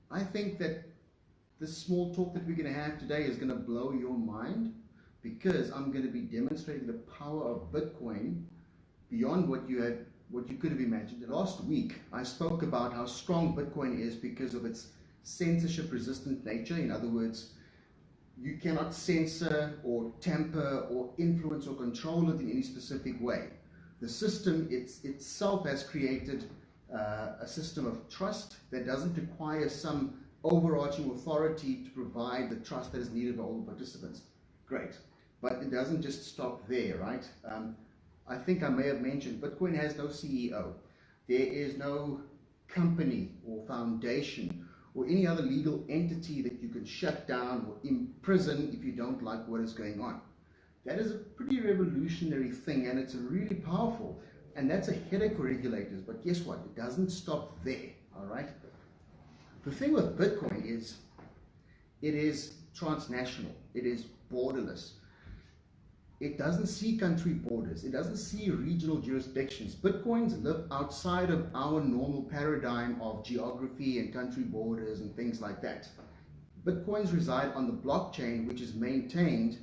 I think that this small talk that we're going to have today is going to blow your mind, because I'm going to be demonstrating the power of Bitcoin beyond what you could have imagined. Last week, I spoke about how strong Bitcoin is because of its censorship-resistant nature. In other words, you cannot censor or tamper or influence or control it in any specific way. The system itself has created a system of trust that doesn't require some overarching authority to provide the trust that is needed by all the participants. Great. But it doesn't just stop there, right? I think I may have mentioned Bitcoin has no CEO. There is no company or foundation or any other legal entity that you can shut down or imprison if you don't like what is going on. That is a pretty revolutionary thing, and it's really powerful. And that's a headache for regulators. But guess what? It doesn't stop there, all right? The thing with Bitcoin is it is transnational. It is borderless. It doesn't see country borders. It doesn't see regional jurisdictions. Bitcoins live outside of our normal paradigm of geography and country borders and things like that. Bitcoins reside on the blockchain, which is maintained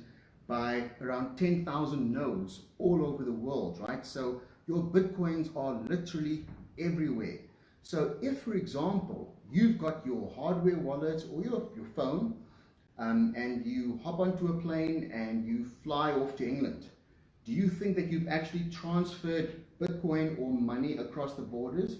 by around 10,000 nodes all over the world, right? So your Bitcoins are literally everywhere. So if, for example, you've got your hardware wallet or your phone, and you hop onto a plane and you fly off to England, do you think that you've actually transferred Bitcoin or money across the borders?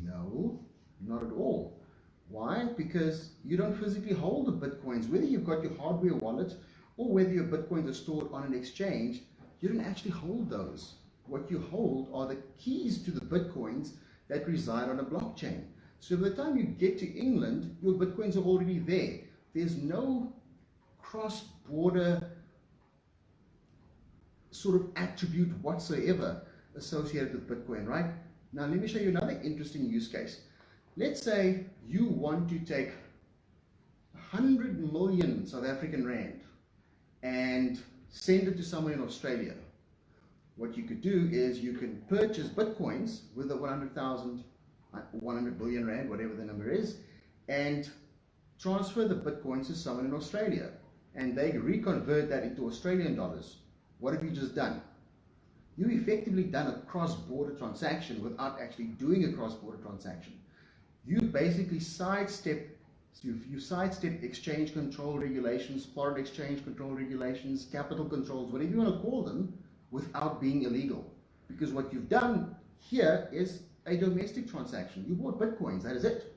No, not at all. Why? Because you don't physically hold the Bitcoins. Whether you've got your hardware wallet or whether your Bitcoins are stored on an exchange, you don't actually hold those. What you hold are the keys to the Bitcoins that reside on a blockchain. So by the time you get to England, your Bitcoins are already there. There's no cross-border sort of attribute whatsoever associated with Bitcoin, right? Now let me show you another interesting use case. Let's say you want to take 100 million South African rand and send it to someone in Australia. What you could do is you can purchase Bitcoins with the 100,000, 100 billion rand, whatever the number is, and transfer the Bitcoins to someone in Australia, and they reconvert that into Australian dollars. What have you just done? You effectively done a cross-border transaction without actually doing a cross-border transaction. You basically sidestep exchange control regulations, foreign exchange control regulations, capital controls, whatever you want to call them, without being illegal. Because what you've done here is a domestic transaction. You bought Bitcoins, that is it.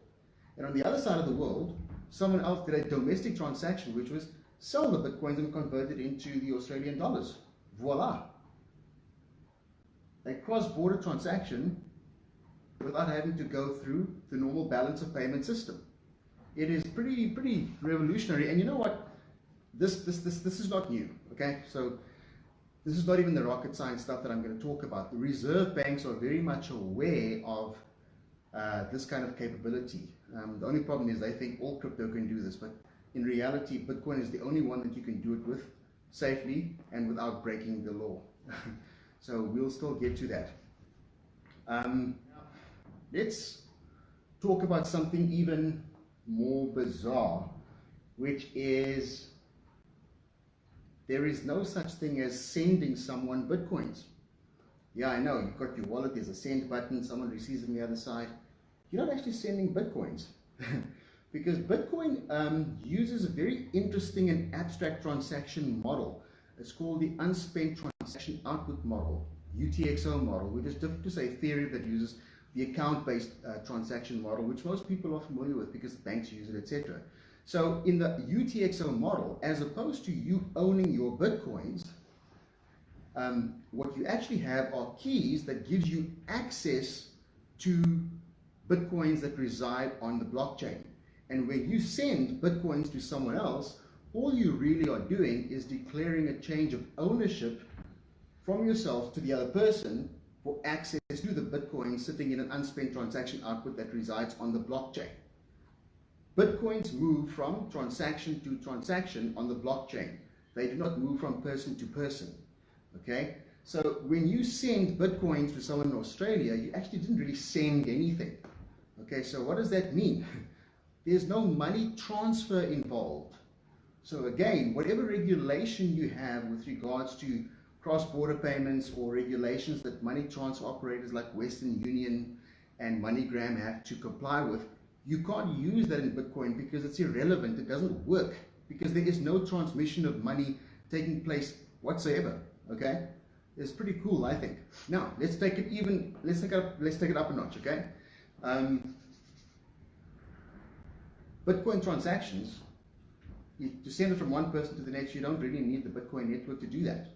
And on the other side of the world, someone else did a domestic transaction, which was sell the Bitcoins and convert it into the Australian dollars. Voila. A cross-border transaction without having to go through the normal balance of payment system. It is pretty revolutionary. And you know what? This is not new, okay? So this is not even the rocket science stuff that I'm going to talk about. The reserve banks are very much aware of this kind of capability. The only problem is they think all crypto can do this, but in reality, Bitcoin is the only one that you can do it with safely and without breaking the law. So we'll still get to that. Let's talk about something even more bizarre, which is there is no such thing as sending someone Bitcoins. Yeah, I know, you've got your wallet, there's a send button, someone receives it on the other side. You're not actually sending Bitcoins because Bitcoin uses a very interesting and abstract transaction model. It's called the unspent transaction output model, UTXO model, which is different to say Ethereum that uses the account-based transaction model, which most people are familiar with because banks use it, etc. So in the UTXO model, as opposed to you owning your Bitcoins, what you actually have are keys that gives you access to Bitcoins that reside on the blockchain. And when you send Bitcoins to someone else, all you really are doing is declaring a change of ownership from yourself to the other person for access to the Bitcoin sitting in an unspent transaction output that resides on the blockchain. Bitcoins move from transaction to transaction on the blockchain. They do not move from person to person. Okay? So when you send Bitcoins to someone in Australia, you actually didn't really send anything. Okay, so what does that mean? There's no money transfer involved. So again, whatever regulation you have with regards to cross-border payments or regulations that money transfer operators like Western Union and MoneyGram have to comply with, you can't use that in Bitcoin because it's irrelevant. It doesn't work because there is no transmission of money taking place whatsoever. Okay, it's pretty cool, I think. Now let's take it up a notch. Okay, Bitcoin transactions. To send it from one person to the next, you don't really need the Bitcoin network to do that.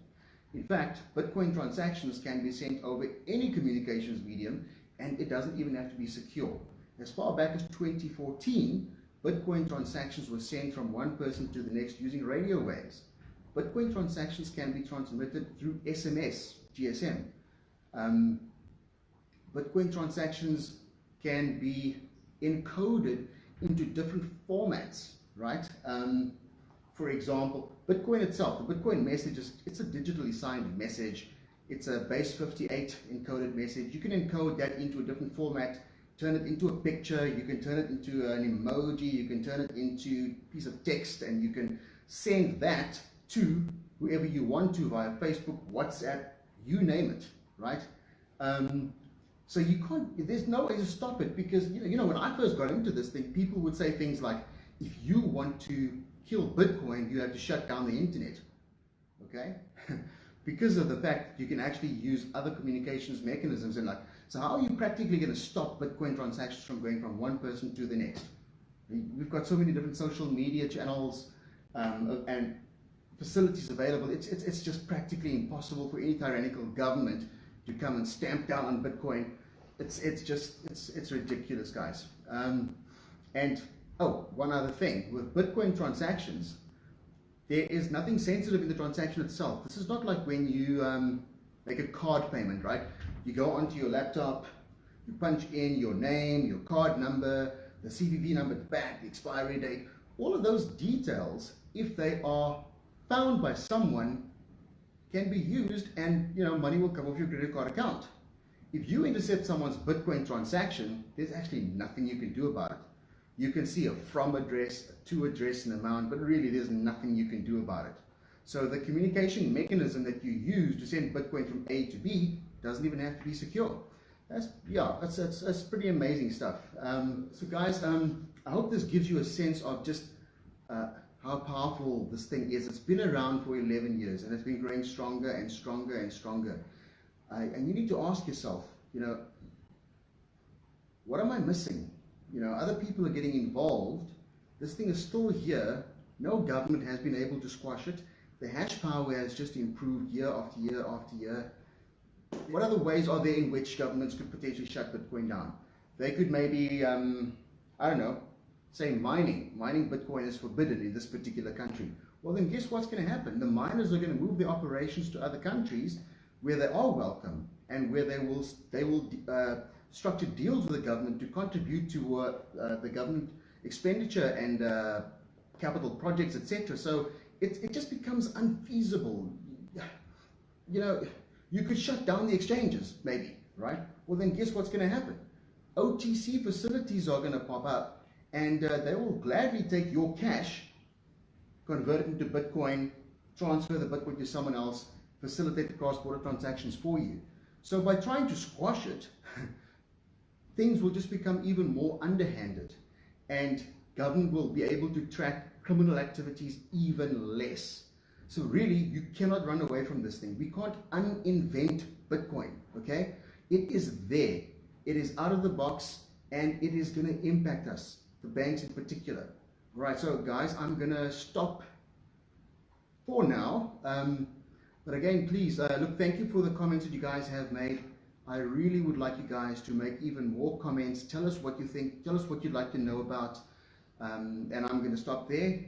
In fact, Bitcoin transactions can be sent over any communications medium, and it doesn't even have to be secure. As far back as 2014, Bitcoin transactions were sent from one person to the next using radio waves. Bitcoin transactions can be transmitted through SMS, GSM. Bitcoin transactions can be encoded into different formats, right? For example, Bitcoin itself, the Bitcoin message it's a digitally signed message. It's a base 58 encoded message. You can encode that into a different format, turn it into a picture, you can turn it into an emoji, you can turn it into a piece of text, and you can send that to whoever you want to via Facebook, WhatsApp, you name it, right? So you can't, there's no way to stop it, because you know when I first got into this thing, people would say things like, if you want to kill Bitcoin, you have to shut down the internet, okay? Because of the fact that you can actually use other communications mechanisms, and like, so how are you practically going to stop Bitcoin transactions from going from one person to the next? We've got so many different social media channels and facilities available. It's just practically impossible for any tyrannical government to come and stamp down on Bitcoin. It's ridiculous, guys. And oh, one other thing, with Bitcoin transactions, there is nothing sensitive in the transaction itself. This is not like when you make a card payment, right? You go onto your laptop, you punch in your name, your card number, the CVV number at the back, the expiry date, all of those details, if they are found by someone, can be used, and money will come off your credit card account. If you intercept someone's Bitcoin transaction, there's actually nothing you can do about it. You can see a from address, a to address, and amount, but really there's nothing you can do about it. So the communication mechanism that you use to send Bitcoin from A to B doesn't even have to be secure. That's pretty amazing stuff. So guys, I hope this gives you a sense of just how powerful this thing is. It's been around for 11 years, and it's been growing stronger and stronger and stronger. And you need to ask yourself, what am I missing? Other people are getting involved. This thing is still here. No government has been able to squash it. The hash power has just improved year after year after year. What other ways are there in which governments could potentially shut Bitcoin down? They could maybe, I don't know, say mining. Mining Bitcoin is forbidden in this particular country. Well, then guess what's going to happen? The miners are going to move their operations to other countries where they are welcome, and where they will structure deals with the government to contribute to the government expenditure and capital projects, etc. So it just becomes unfeasible. You could shut down the exchanges, maybe, right? Well, then guess what's going to happen? OTC facilities are going to pop up, and they will gladly take your cash, convert it into Bitcoin, transfer the Bitcoin to someone else, facilitate the cross-border transactions for you. So by trying to squash it, things will just become even more underhanded, and government will be able to track criminal activities even less. So really, you cannot run away from this thing. We can't uninvent Bitcoin, okay? It is there. It is out of the box, and it is going to impact us, the banks in particular. Right, so guys, I'm going to stop for now. But again, please, look, thank you for the comments that you guys have made. I really would like you guys to make even more comments. Tell us what you think. Tell us what you'd like to know about. And I'm going to stop there.